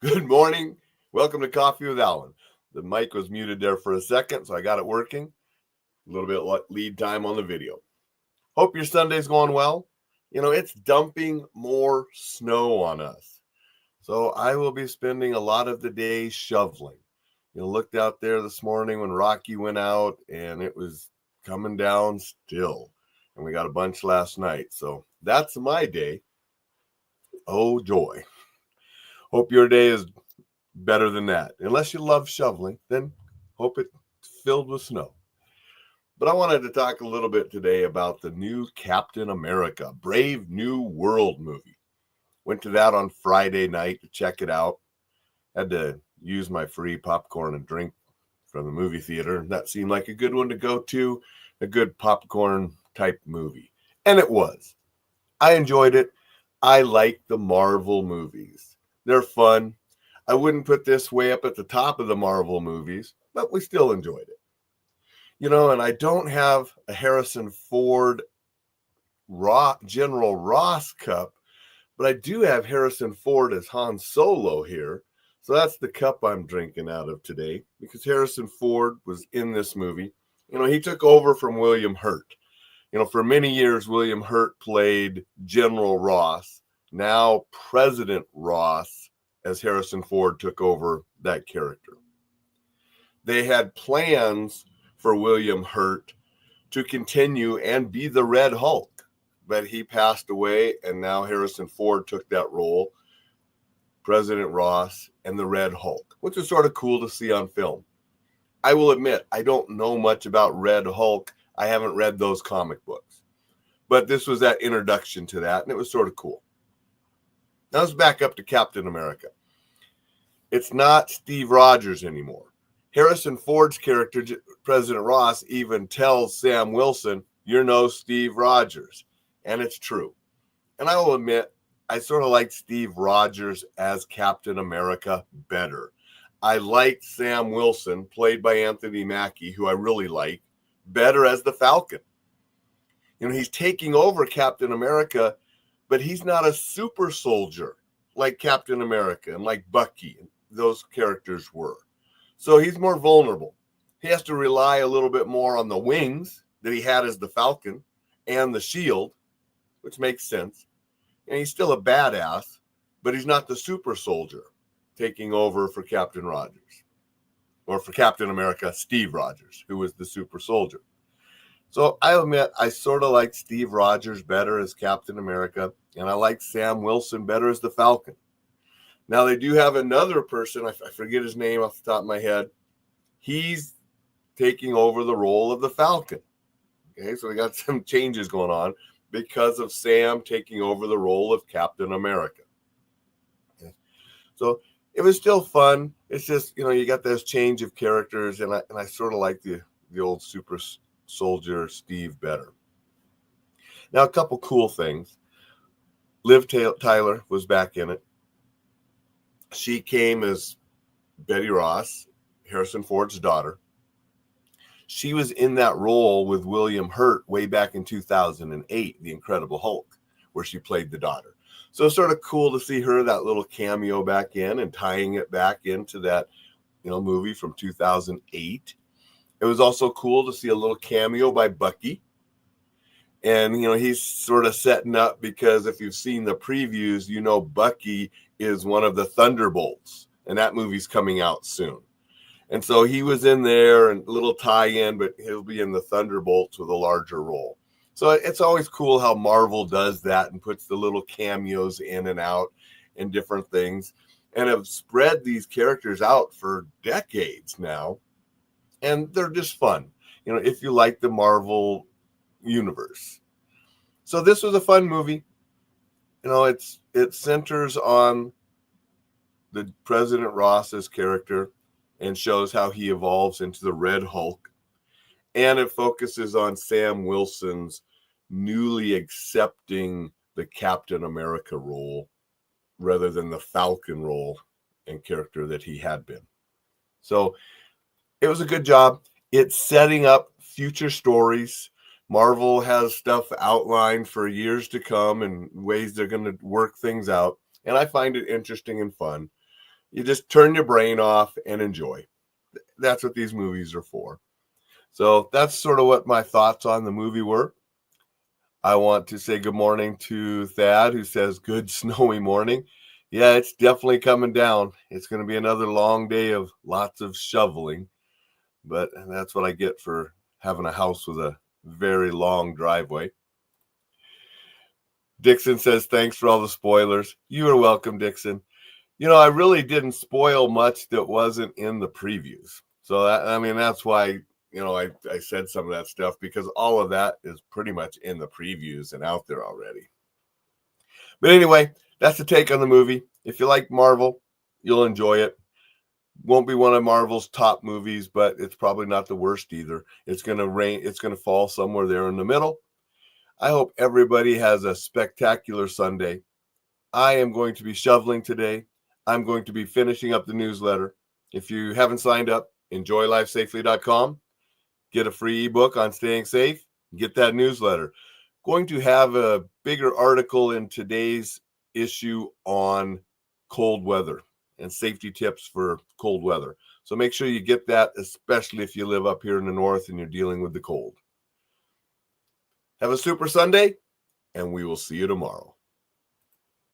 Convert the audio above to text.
Good morning. Welcome to Coffee with Alain. The mic was muted there for a second, so I got it working. A little bit lead time on the video. Hope your Sunday's going well. It's dumping more snow on us. So I will be spending a lot of the day shoveling. Looked out there this morning when Rocky went out and it was coming down still. And we got a bunch last night. So that's my day. Oh, joy. Hope your day is better than that. Unless you love shoveling, then hope it's filled with snow. But I wanted to talk a little bit today about the new Captain America, Brave New World movie. Went to that on Friday night to check it out. Had to use my free popcorn and drink from the movie theater. That seemed like a good one to go to, a good popcorn type movie. And it was. I enjoyed it. I like the Marvel movies. They're fun. I wouldn't put this way up at the top of the Marvel movies, but we still enjoyed it. And I don't have a Harrison Ford General Ross cup, but I do have Harrison Ford as Han Solo here. So that's the cup I'm drinking out of today because Harrison Ford was in this movie. He took over from William Hurt. For many years, William Hurt played General Ross, now President Ross, as Harrison Ford took over that character. They had plans for William Hurt to continue and be the Red Hulk, but he passed away, and now Harrison Ford took that role, President Ross and the Red Hulk, which is sort of cool to see on film. I will admit, I don't know much about Red Hulk. I haven't read those comic books, but this was that introduction to that, and it was sort of cool. Now let's back up to Captain America. It's not Steve Rogers anymore. Harrison Ford's character, President Ross, even tells Sam Wilson, "You're no Steve Rogers." And it's true. And I will admit, I sort of like Steve Rogers as Captain America better. I like Sam Wilson, played by Anthony Mackie, who I really like, better as the Falcon. He's taking over Captain America, but he's not a super soldier like Captain America and like Bucky and those characters were. So he's more vulnerable. He has to rely a little bit more on the wings that he had as the Falcon and the shield, which makes sense. And he's still a badass, but he's not the super soldier taking over for Captain Rogers, or for Captain America, Steve Rogers, who was the super soldier. So I admit I sort of like Steve Rogers better as Captain America, and I like Sam Wilson better as the Falcon. Now they do have another person, I forget his name off the top of my head. He's taking over the role of the Falcon. Okay, so we got some changes going on because of Sam taking over the role of Captain America. Okay. So it was still fun. It's just, you got this change of characters, and I sort of like the old super soldier Steve better. Now, a couple cool things. Liv Tyler was back in it. She came as Betty Ross, Harrison Ford's daughter. She was in that role with William Hurt way back in 2008, The Incredible Hulk, where she played the daughter. So it's sort of cool to see her, that little cameo back in and tying it back into that, movie from 2008. It was also cool to see a little cameo by Bucky. And, he's sort of setting up because if you've seen the previews, Bucky is one of the Thunderbolts, and that movie's coming out soon. And so he was in there and a little tie-in, but he'll be in the Thunderbolts with a larger role. So it's always cool how Marvel does that and puts the little cameos in and out and different things, and have spread these characters out for decades now. And they're just fun, if you like the Marvel universe. So this was a fun movie. It centers on the President Ross's character and shows how he evolves into the Red Hulk. And it focuses on Sam Wilson's newly accepting the Captain America role rather than the Falcon role and character that he had been. So it was a good job. It's setting up future stories. Marvel has stuff outlined for years to come and ways they're going to work things out. And I find it interesting and fun. You just turn your brain off and enjoy. That's what these movies are for. So that's sort of what my thoughts on the movie were. I want to say good morning to Thad, who says good snowy morning. Yeah, it's definitely coming down. It's going to be another long day of lots of shoveling, but that's what I get for having a house with a very long driveway. Dixon says, thanks for all the spoilers. You are welcome, Dixon. You know, I really didn't spoil much that wasn't in the previews. So, that's why, I said some of that stuff, because all of that is pretty much in the previews and out there already. But anyway, that's the take on the movie. If you like Marvel, you'll enjoy it. Won't be one of Marvel's top movies, but it's probably not the worst either. It's going to fall somewhere there in the middle. I hope everybody has a spectacular Sunday. I am going to be shoveling today. I'm going to be finishing up the newsletter. If you haven't signed up, enjoylifesafely.com. Get a free ebook on staying safe. Get that newsletter. Going to have a bigger article in today's issue on cold weather and safety tips for cold weather. So make sure you get that, especially if you live up here in the north and you're dealing with the cold. Have a super Sunday, and we will see you tomorrow.